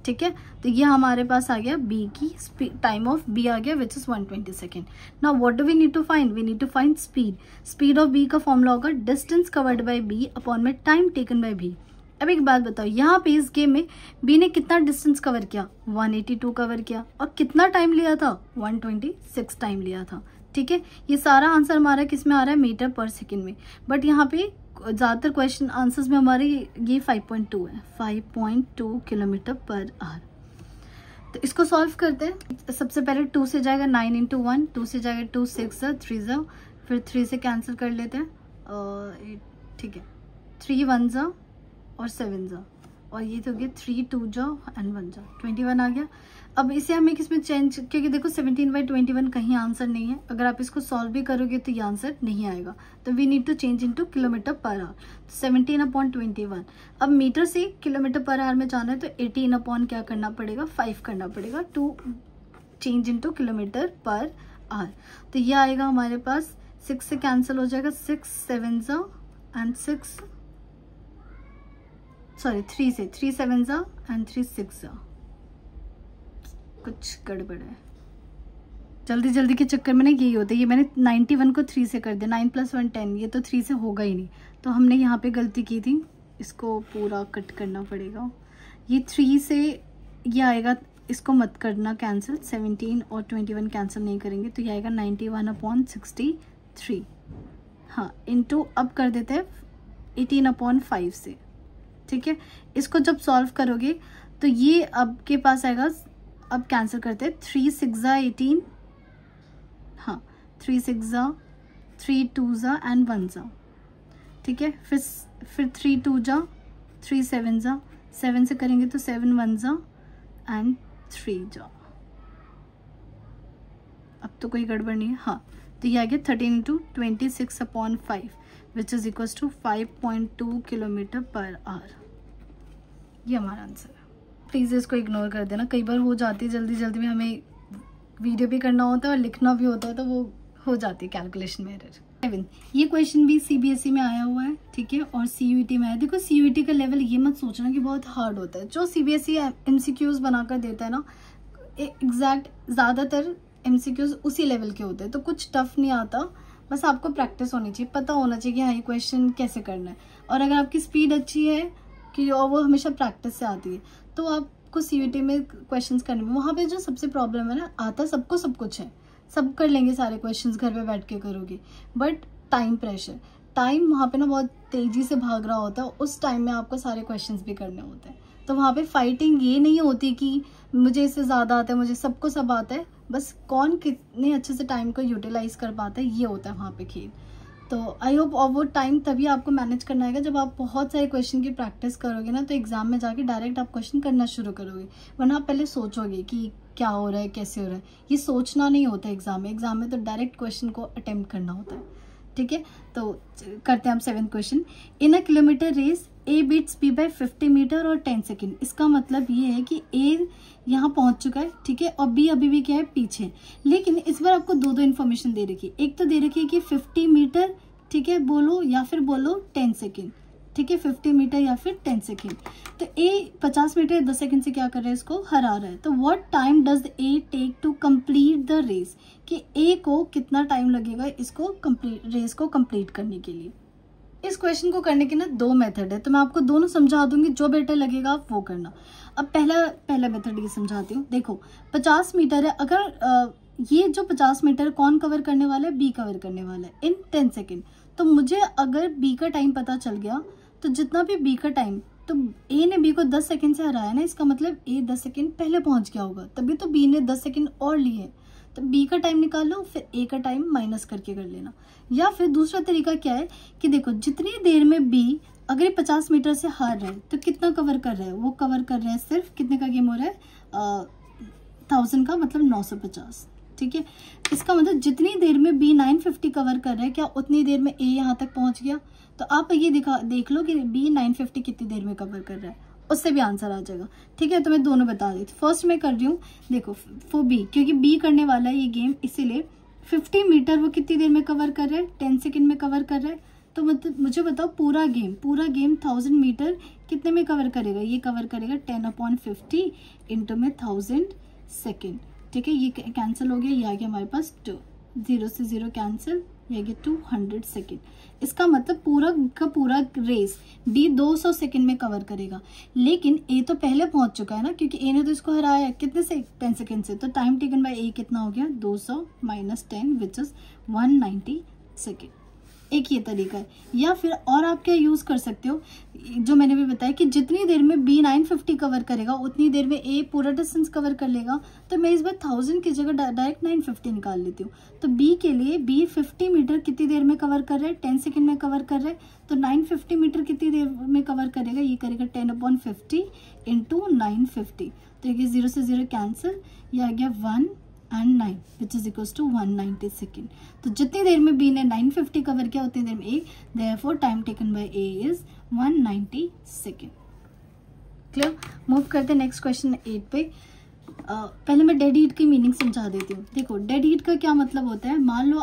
ठीक है। तो ये हमारे पास आ गया बी की टाइम ऑफ बी आ गया which is 120 second. Now what do we need to find, we need to find speed. Speed of B का फॉर्मूला होगा distance covered by B upon में टाइम टेकन बाय बी। अब एक बात बताओ, यहाँ पे इस गेम में बी ने कितना डिस्टेंस कवर किया, 182 कवर किया, और कितना टाइम लिया था, 126 टाइम लिया था। ठीक है, ये सारा आंसर हमारा किस में आ रहा है, मीटर पर सेकेंड में। बट यहाँ पे ज़्यादातर क्वेश्चन आंसर्स में हमारे ये 5.2 है, 5.2 किलोमीटर पर आवर। तो इसको सॉल्व करते हैं। सबसे पहले 2 से जाएगा 9 इंटू 1, 2 से जाएगा 2 6 3 फिर 3 से कैंसिल कर लेते हैं, ठीक है, 3 1 और 7 और ये तो हो गया 3 2 एंड 1 21 आ गया। अब इसे हमें किसमें चेंज, क्योंकि देखो 17/21 कहीं आंसर नहीं है, अगर आप इसको सॉल्व भी करोगे तो ये आंसर नहीं आएगा। तो we need to change into kilometre per hour. 17/21। अब मीटर से किलोमीटर पर आवर में जाना है तो 18 अपॉन क्या करना पड़ेगा, 5 करना पड़ेगा to change into kilometre per hour. तो ये आएगा हमारे पास 6 से कैंसिल हो जाएगा, 6 7 एंड 3 से 3 7 एंड 3 6 कुछ गड़बड़ है, जल्दी जल्दी के चक्कर में ना यही होता है। ये मैंने 91 को 3 से कर दिया, 9 + 1 10, ये तो 3 से होगा ही नहीं, तो हमने यहाँ पे गलती की थी, इसको पूरा कट करना पड़ेगा। ये 3 से ये आएगा, इसको मत करना कैंसिल, 17 और 21 कैंसिल नहीं करेंगे, तो ये आएगा 91/63। हाँ, इंटू अब कर देते हैं 18/5 से। ठीक है, इसको जब सॉल्व करोगे तो ये अब के पास आएगा, अब कैंसिल करते हैं, 3 6 18, हाँ 3 6 3 2 एंड 1। ठीक है, फिर 3 2 3 7 7 से करेंगे तो 7 1 एंड 3 अब तो कोई गड़बड़ नहीं है। हाँ, तो ये आ गया 13 into 26/5 which is equal to 5.2 kilometre per hour. ये हमारा आंसर है। प्लीज़ इसको इग्नोर कर देना, कई बार हो जाती है जल्दी जल्दी में, हमें वीडियो भी करना होता है और लिखना भी होता है, तो वो हो जाती है कैलकुलेशन में एरर। ये क्वेश्चन भी CBSE में आया हुआ है, ठीक है, और CUET में आया। देखो CUET का लेवल ये मत सोचना कि बहुत हार्ड होता है, जो CBSE MCQs बनाकर देता है ना, एग्जैक्ट ज़्यादातर MCQs उसी लेवल के होते हैं, तो कुछ टफ नहीं आता, बस आपको प्रैक्टिस होनी चाहिए, पता होना चाहिए कि हाँ ये क्वेश्चन कैसे करना है। और अगर आपकी स्पीड अच्छी है कि और वो हमेशा प्रैक्टिस से आती है, तो आपको CUET में क्वेश्चंस करने में, वहाँ पे जो सबसे प्रॉब्लम है ना, आता सबको सब कुछ है, सब कर लेंगे सारे क्वेश्चंस, घर पे बैठ के करोगे, बट टाइम प्रेशर, टाइम वहाँ पे ना बहुत तेज़ी से भाग रहा होता है, उस टाइम में आपको सारे क्वेश्चंस भी करने होते हैं। तो वहाँ पे फाइटिंग ये नहीं होती कि मुझे इससे ज़्यादा आता है, मुझे सबको सब आता है, बस कौन कितने अच्छे से टाइम को यूटिलाइज कर पाता है, ये होता है वहाँ पे खेल। तो आई होप, और वो टाइम तभी आपको मैनेज करना आएगा जब आप बहुत सारे क्वेश्चन की प्रैक्टिस करोगे ना, तो एग्जाम में जाके डायरेक्ट आप क्वेश्चन करना शुरू करोगे, वरना आप पहले सोचोगे कि क्या हो रहा है, कैसे हो रहा है। ये सोचना नहीं होता एग्जाम में तो डायरेक्ट क्वेश्चन को अटेम्प्ट करना होता है। ठीक है, तो करते हैं हम 7th question. In a kilometre race A beats B by 50 metre और 10 सेकेंड। इसका मतलब ये है कि A यहाँ पहुंच चुका है, ठीक है, और B अभी भी क्या है, पीछे। लेकिन इस बार आपको दो इन्फॉर्मेशन दे रखी है, एक तो दे रखी है कि 50 मीटर, ठीक है, बोलो, या फिर बोलो 10 सेकेंड, ठीक है, 50 मीटर या फिर 10 सेकेंड। तो A 50 मीटर 10 सेकेंड से क्या कर रहा है, इसको हरा रहा है। तो what time does A take to complete the race, कि A को कितना टाइम लगेगा इसको रेस को कंप्लीट करने के लिए। इस क्वेश्चन को करने के ना दो मेथड है, तो मैं आपको दोनों समझा दूंगी, जो बेटर लगेगा आप वो करना। अब पहला मेथड ये समझाती हूँ। देखो 50 मीटर है, अगर ये जो 50 मीटर कौन कवर करने वाला है, B कवर करने वाला है इन 10 सेकेंड। तो मुझे अगर B का टाइम पता चल गया, तो जितना भी B का टाइम, तो A ने B को 10 सेकेंड से हराया ना, इसका मतलब A 10 सेकेंड पहले पहुंच गया होगा, तभी तो B ने 10 सेकेंड और लिए। तो B का टाइम निकाल लो, फिर A का टाइम माइनस करके कर लेना। या फिर दूसरा तरीका क्या है कि देखो जितनी देर में B अगर 50 मीटर से हार रहा है, तो कितना कवर कर रहा है, वो कवर कर रहा है सिर्फ कितने का गेम हो रहा है, 1000 का, मतलब 950। ठीक है, इसका मतलब जितनी देर में B 950 कवर कर रहा है, क्या उतनी देर में A यहाँ तक पहुंच गया। तो आप ये देख लो कि B 950 कितनी देर में कवर कर रहा है, उससे भी आंसर आ जाएगा। ठीक है, तो मैं दोनों बता देती। फर्स्ट मैं कर रही हूँ, देखो फॉर B, क्योंकि B करने वाला है ये गेम, इसीलिए 50 मीटर वो कितनी देर में कवर कर रहा है, 10 सेकेंड में कवर कर रहा है। तो मतलब मुझे बताओ पूरा गेम 1000 मीटर कितने में कवर करेगा? ये कवर करेगा 10/50 इंटू में 1000 सेकेंड। ठीक है, ये कैंसिल हो गया, ये आ गया हमारे पास 2, 0 से 0 कैंसिल, ये आ गया 200 सेकेंड। इसका मतलब पूरा का पूरा रेस बी 200 सेकेंड में कवर करेगा, लेकिन ए तो पहले पहुंच चुका है ना, क्योंकि ए ने तो इसको हराया कितने से? 10 सेकेंड से। तो टाइम टेकन बाय ए कितना हो गया? 200 माइनस 10 विच इज 190 सेकेंड। एक ये तरीका है। या फिर और आप क्या यूज कर सकते हो, जो मैंने भी बताया कि जितनी देर में बी 950 कवर करेगा उतनी देर में ए पूरा डिस्टेंस कवर कर लेगा। तो मैं इस बार 1000 की जगह डायरेक्ट 950 निकाल लेती हूँ। तो बी के लिए बी 50 मीटर कितनी देर में कवर कर रहा है? 10 सेकेंड में कवर कर रहा है। तो 950 मीटर कितनी देर में कवर करेगा? ये करेगा 10/50 इंटू 950। तो ये 0 से 0 कैंसिल, ये आ गया 1 and 9 which is equals to 190 second. तो जितनी देर में बी ने 950 कवर किया उतनी देर में ए, therefore time taken bye A is 190 second. Clear? Move करते हैं नेक्स्ट क्वेश्चन 8 पे। पहले मैं डेड हीट की मीनिंग समझा देती हूँ। देखो, डेड हीट का क्या मतलब होता है? मान लो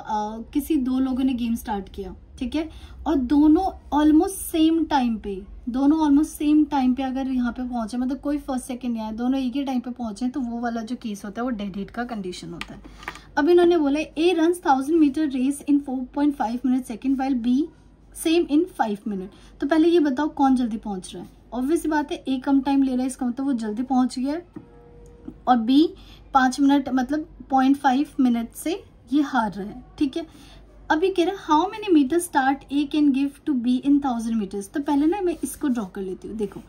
किसी दो लोगों ने गेम स्टार्ट किया, ठीक है, और दोनों ऑलमोस्ट सेम टाइम पे अगर यहाँ पे पहुंचे, मतलब कोई फर्स्ट सेकंड नहीं आया, दोनों एक ही टाइम पे पहुंचे, तो वो वाला जो केस होता है वो डेड हीट का कंडीशन होता है। अब इन्होंने बोला A runs 1000 metre race in 4.5 minute second while B same in 5 minute. तो पहले ये बताओ कौन जल्दी पहुंच रहा है? ऑब्वियस बात है, ए कम टाइम ले रहा है, इसका मतलब वो जल्दी पहुंच गया है, और बी 5 मिनट मतलब 0.5 मिनट से ये हार रहा है। ठीक है, अभी कह रहा है how many metre start A can give to B in 1000 metres. तो पहले ना मैं इसको ड्रॉ कर लेती हूँ। देखो,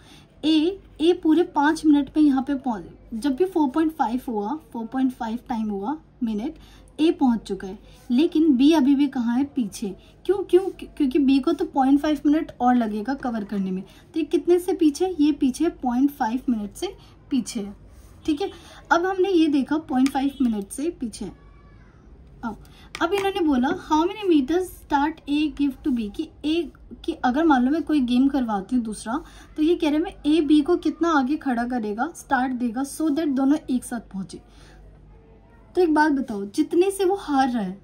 ए पूरे 5 मिनट में यहाँ पे पहुंच, जब भी 4.5 टाइम हुआ मिनट, ए पहुंच चुका है, लेकिन बी अभी भी कहाँ है? पीछे। क्योंकि बी को तो 0.5 मिनट और लगेगा कवर करने में। तो ये कितने से पीछे? ये पीछे 0.5 मिनट से पीछे है। ठीक है, अब हमने ये देखा 0.5 मिनट से पीछे है। अब इन्होंने बोला how many metres start A give to B, कि अगर मान लो मैं कोई गेम करवाती हूँ दूसरा, तो ये कह रहे हैं मैं ए बी को कितना आगे खड़ा करेगा, स्टार्ट देगा, सो दैट दोनों एक साथ पहुंचे। तो एक बात बताओ, जितने से वो हार रहा है,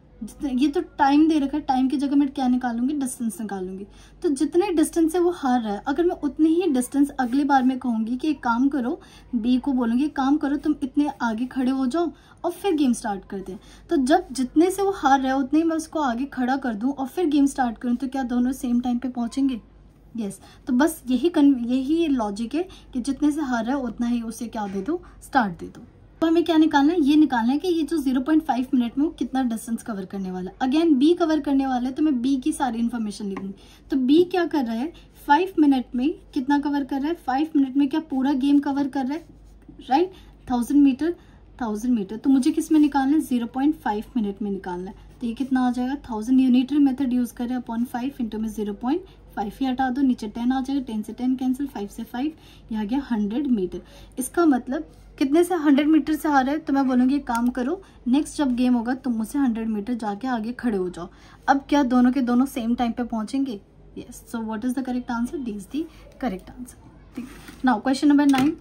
ये तो टाइम दे रखा है, टाइम की जगह मैं क्या निकालूंगी? डिस्टेंस निकालूंगी। तो जितने डिस्टेंस से वो हार रहा है, अगर मैं उतनी ही डिस्टेंस अगली बार में कहूंगी कि एक काम करो, बी को बोलूंगी एक काम करो, तुम इतने आगे खड़े हो जाओ और फिर गेम स्टार्ट करते हैं। तो जब जितने से वो हार रहा है उतने ही मैं उसको आगे खड़ा कर दूं और फिर गेम स्टार्ट करूं, तो क्या दोनों सेम टाइम पे पहुंचेंगे? यस। तो बस यही लॉजिक है कि जितने से हार रहा है उतना ही उसे क्या दे दो? स्टार्ट दे दो। तो हमें क्या निकालना है? ये निकालना है कि ये जो 0.5 मिनट में वो कितना डिस्टेंस कवर करने वाला है। अगेन बी कवर करने वाला है, तो मैं बी की सारी इन्फॉर्मेशन लिखूंगी। तो बी क्या कर रहा है? 5 मिनट में कितना कवर कर रहा है? 5 मिनट में क्या पूरा गेम कवर कर रहा है? Right, 1000 metre. तो मुझे किस में निकालना है? 0.5 मिनट में निकालना है। तो ये कितना आ जाएगा? 1000 यूनिटरी मेथड यूज करें अपॉन 5 इंटू में 0.5 ही हटा दो, नीचे 10 आ जाएगा, 10 से 10 कैंसिल, 5 से 5, यह आ गया 100 मीटर। इसका मतलब कितने से? 100 मीटर से आ रहा है, तो मैं बोलूँगी काम करो, नेक्स्ट जब गेम होगा तुम मुझसे 100 मीटर जाके आगे खड़े हो जाओ। अब क्या दोनों के दोनों सेम टाइम पे पहुंचेंगे? Yes. So what is the correct answer? D is the correct answer. Now question number 9।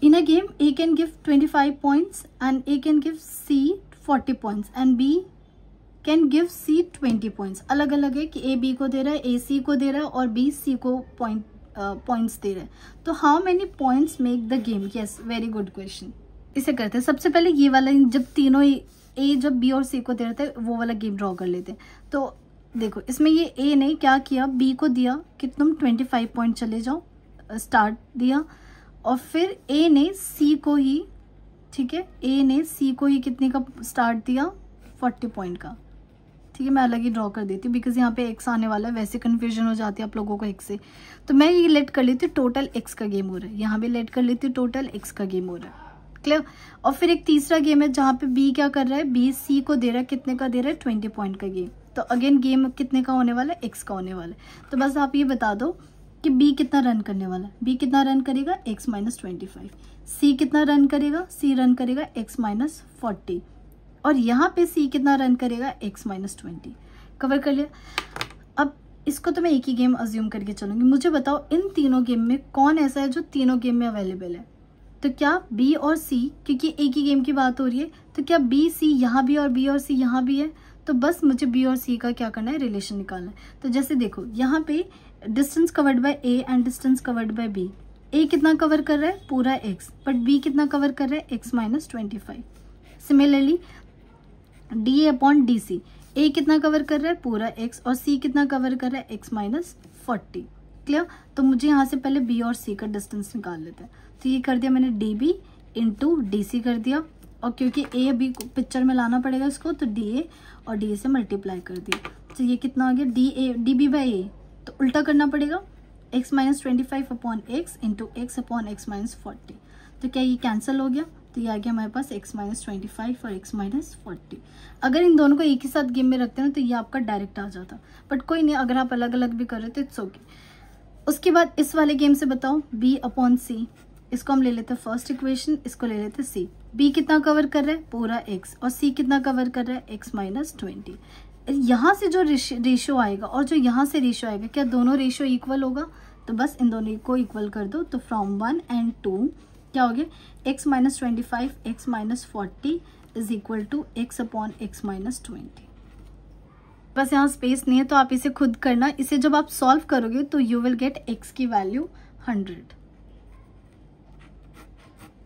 In a game, A can give 25 points and A can give C 40 points and B can give C 20 points। अलग अलग है कि A B को दे रहा है, A C को दे रहा है और B C को पॉइंट्स दे रहा है। तो how many points make the game? Yes, very good question. इसे करते हैं। सबसे पहले ये वाला, जब तीनों A जब B और C को दे रहे थे वो वाला गेम ड्रॉ कर लेते हैं। तो देखो, इसमें ये A ने क्या किया? B को दिया कि तुम 25 पॉइंट चले जाओ, स्टार्ट दिया, और फिर ए ने सी को ही, ठीक है, ए ने सी को ही कितने का स्टार्ट दिया? 40 पॉइंट का। ठीक है, मैं अलग ही ड्रॉ कर देती हूँ बिकॉज यहाँ पे एक्स आने वाला है, वैसे कन्फ्यूजन हो जाती है आप लोगों को एक्स से। तो मैं ये लेट कर लेती हूँ टोटल एक्स का गेम हो रहा है, यहाँ भी लेट कर लेती हूँ टोटल एक्स का गेम हो रहा है। क्लियर? और फिर एक तीसरा गेम है जहाँ पे बी क्या कर रहा है? बी सी को दे रहा है, कितने का दे रहा है? 20 पॉइंट का गेम। तो अगेन गेम कितने का होने वाला है? एक्स का होने वाला है। तो बस आप ये बता दो कि बी कितना रन करने वाला है? बी कितना रन करेगा? x minus 25। सी कितना रन करेगा? सी रन करेगा x माइनस 40। और यहाँ पे सी कितना रन करेगा? x minus 20। कवर कर लिया। अब इसको तो मैं एक ही गेम अज्यूम करके चलूंगी। मुझे बताओ इन तीनों गेम में कौन ऐसा है जो तीनों गेम में अवेलेबल है? तो क्या बी और सी, क्योंकि एक ही गेम की बात हो रही है, तो क्या बी सी यहाँ भी और बी और सी यहाँ भी है? तो बस मुझे बी और सी का क्या करना है, रिलेशन निकालना है। तो जैसे देखो यहाँ पे distance covered by A and distance covered by B, A कितना कवर कर रहा है, पूरा x, बट b कितना कवर कर रहा है, x minus 25। Similarly D upon D C, A कितना कवर कर रहा है, पूरा x, और c कितना कवर कर रहा है, x माइनस 40। क्लियर। तो मुझे यहाँ से पहले b और c का डिस्टेंस निकाल लेते हैं। तो ये कर दिया मैंने db इंटू डी सी कर दिया, और क्योंकि a अभी पिक्चर में लाना पड़ेगा इसको, तो da और da से मल्टीप्लाई कर दिया। तो ये कितना आ गया, db बाई a, तो उल्टा करना पड़ेगा, x minus 25 upon x into x upon x minus 40। तो क्या ये कैंसिल हो गया, तो ये आ गया हमारे पास x माइनस 25 और x माइनस 40। अगर इन दोनों को एक ही साथ गेम में रखते हैं तो ये आपका डायरेक्ट आ जाता, बट कोई नहीं, अगर आप अलग अलग भी कर रहे हो तो इट्स ओके। उसके बाद इस वाले गेम से बताओ b अपॉन सी, इसको हम ले लेते हैं फर्स्ट इक्वेशन, इसको ले लेते हैं c। b कितना कवर कर रहा है, पूरा x, और c कितना कवर कर रहा है, x माइनस 20। यहाँ से जो रेशियो आएगा और जो यहाँ से रेशियो आएगा, क्या दोनों रेशियो इक्वल होगा, तो बस इन दोनों को इक्वल कर दो। तो फ्रॉम 1 and 2 क्या हो गया, x minus 25 x minus 40 is equal to x upon x minus 20। बस यहाँ स्पेस नहीं है तो आप इसे खुद करना। इसे जब आप सॉल्व करोगे तो यू विल गेट x की वैल्यू 100।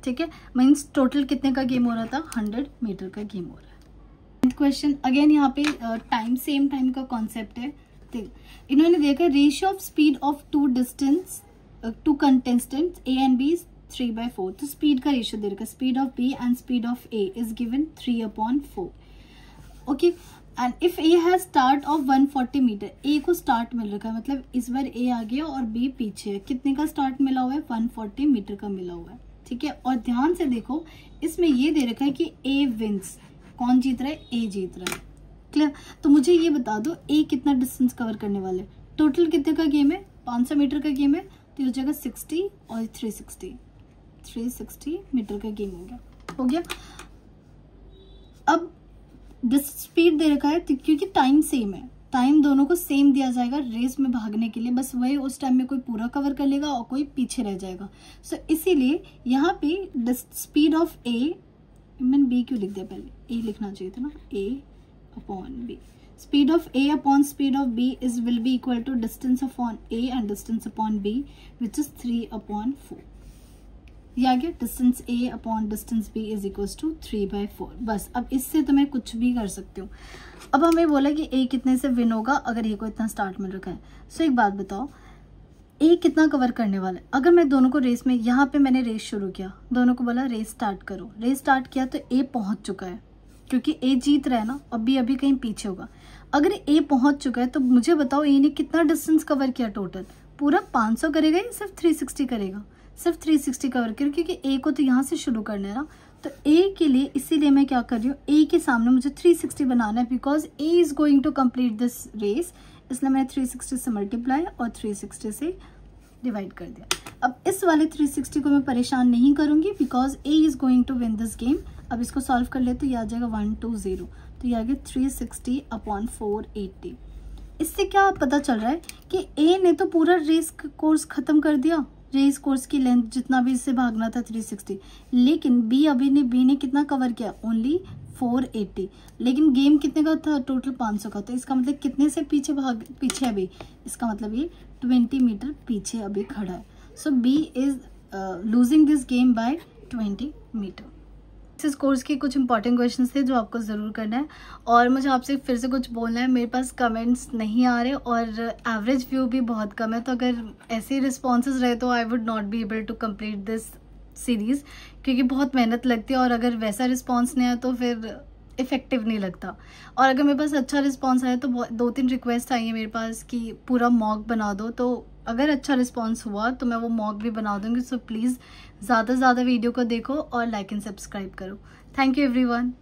ठीक है, मीन्स टोटल कितने का गेम हो रहा था, 100 मीटर का गेम हो रहा है। क्वेश्चन अगेन यहाँ पे टाइम, सेम टाइम का कॉन्सेप्ट है। इन्होंने देखा ratio of speed of two contestants A and B 3/4। तो स्पीड का रेशियो दे रखा है, speed of B and speed of A is given 3/4। Okay, and if A has start of 140 metre, A को स्टार्ट मिल रखा है, मतलब इस बार ए आगे और बी पीछे है। कितने का स्टार्ट मिला हुआ है, 140 मीटर का मिला हुआ है। ठीक है, और ध्यान से देखो इसमें ये दे रखा है कि ए विंस, कौन जीत रहा है, ए जीत रहा है। क्लियर। तो मुझे ये बता दो ए कितना डिस्टेंस कवर करने वाले, टोटल कितने का गेम है, 500 मीटर का गेम है, तो हो जाएगा 60 और 360 मीटर का गेम हो गया। अब स्पीड दे रखा है क्योंकि टाइम सेम है, टाइम दोनों को सेम दिया जाएगा रेस में भागने के लिए, बस वही उस टाइम में कोई पूरा कवर कर लेगा और कोई पीछे रह जाएगा। सो इसीलिए यहाँ पे स्पीड ऑफ ए, मैंने बी क्यों लिख दिया, पहले ए लिखना चाहिए था ना, A upon B. Speed of A upon speed of B is will be equal to distance upon A and distance upon B which is 3/4। ये आ गया, distance A upon distance B is equal to 3/4। बस अब इससे तो मैं कुछ भी कर सकती हूँ। अब हमें बोला कि ए कितने से विन होगा अगर ए को इतना स्टार्ट मिल रखा है। सो एक बात बताओ, ए कितना कवर करने वाला है। अगर मैं दोनों को रेस में, यहाँ पे मैंने रेस शुरू किया, दोनों को बोला रेस स्टार्ट करो, रेस स्टार्ट किया तो ए पहुंच चुका है क्योंकि ए जीत रहा है ना, अब भी अभी कहीं पीछे होगा। अगर ए पहुंच चुका है तो मुझे बताओ ए ने कितना डिस्टेंस कवर किया, टोटल पूरा 500 करेगा या सिर्फ 360 करेगा, सिर्फ 360 कवर किया, क्योंकि ए को तो यहाँ से शुरू करना है ना। तो ए के लिए इसीलिए मैं क्या कर रही हूँ, ए के सामने मुझे 360 बनाना है because A is going to complete this race, इसलिए मैंने 360 से मल्टीप्लाई और 360 से डिवाइड कर दिया। अब इस वाले 360 को मैं परेशान नहीं करूंगी because A is going to win this game. अब इसको सॉल्व कर ले तो ये आ जाएगा 120, तो ये आ गया 360 अपॉन 480। इससे क्या पता चल रहा है कि ए ने तो पूरा रेस कोर्स खत्म कर दिया, रेस कोर्स की लेंथ जितना भी इससे भागना था 360, लेकिन बी ने कितना कवर किया, ओनली 480। लेकिन गेम कितने का था, टोटल 500 का। तो इसका मतलब कितने से पीछे अभी, इसका मतलब ये 20 मीटर पीछे अभी खड़ा है। So B is losing this game by 20 metre. इस कोर्स के कुछ इंपॉर्टेंट क्वेश्चंस थे जो आपको ज़रूर करना है, और मुझे आपसे फिर से कुछ बोलना है। मेरे पास कमेंट्स नहीं आ रहे और एवरेज व्यू भी बहुत कम है, तो अगर ऐसे रिस्पॉन्सेज रहे तो I would not be able to complete this series, क्योंकि बहुत मेहनत लगती है और अगर वैसा रिस्पॉन्स नहीं आया तो फिर इफेक्टिव नहीं लगता। और अगर मेरे पास अच्छा रिस्पॉन्स आया तो 2-3 रिक्वेस्ट आई है मेरे पास कि पूरा मॉक बना दो, तो अगर अच्छा रिस्पॉन्स हुआ तो मैं वो मॉक भी बना दूंगी। सो प्लीज़ ज़्यादा से ज़्यादा वीडियो को देखो और लाइक एंड सब्सक्राइब करो। Thank you everyone.